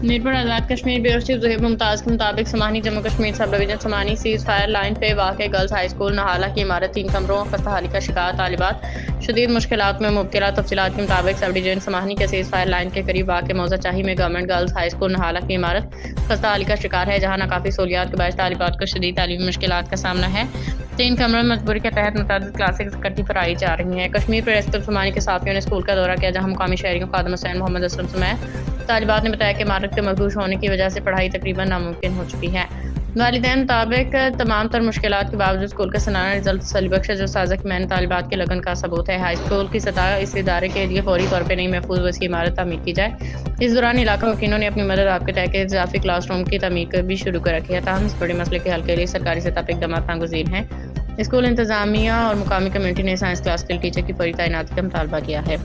Mirpur Azad Kashmir bureau chief Zaheer Mumtaz کے مطابق Samahni Jammu Kashmir sub division Samahni ceasefire line پہ واقع گرلز ہائی اسکول نہالہ کی عمارت 3 کمروں خستحالی کا شکار طالبات شدید مشکلات میں مبتلا۔ تفصیلات کے مطابق سب ڈویژن سمانی کے سیز فائر لائن کے قریب واقع موزہ چاہی میں گورنمنٹ گرلز ہائی اسکول نہالہ کی عمارت خستحالی کا شکار ہے، جہاں ناکافی سہولیات کے باعث طالبات کو شدید تعلیمی مشکلات کا سامنا ہے۔ 3 کمروں میں مجبوری کے تحت متعدد کلاسز اکٹھی پڑھائی جا رہی ہیں۔ کشمیر پریس کلب سمانی کے صحافیوں نے اسکول کا دورہ کیا، جہاں مقامی شہریوں خادم حسین محمد اسلم سمیت طالبات نے بتایا کہ عمارت کے مفروش ہونے کی وجہ سے پڑھائی تقریباً ناممکن ہو چکی ہے۔ والدین مطابق تمام تر مشکلات کے باوجود اسکول کا سالانہ رزلٹ تسلی بخش ہے، جو اساتذہ کی محنت طالبات کے لگن کا ثبوت ہے۔ ہائی اسکول کی سطح اس ادارے کے لیے فوری طور پہ نئی محفوظ وسیع عمارت تعمیر کی جائے۔ اس دوران علاقہ مکینوں نے اپنی مدد آپ کے تحت اضافی کلاس روم کی تعمیر بھی شروع کر رکھی ہے، تاہم اس بڑے مسئلے کے حل کے لیے سرکاری سطح پہ اقدامات ناگزیر ہیں۔ اسکول انتظامیہ اور مقامی کمیونٹی نے سائنس کلاس کے لیے ٹیچر کی فوری تعیناتی کا مطالبہ کیا ہے۔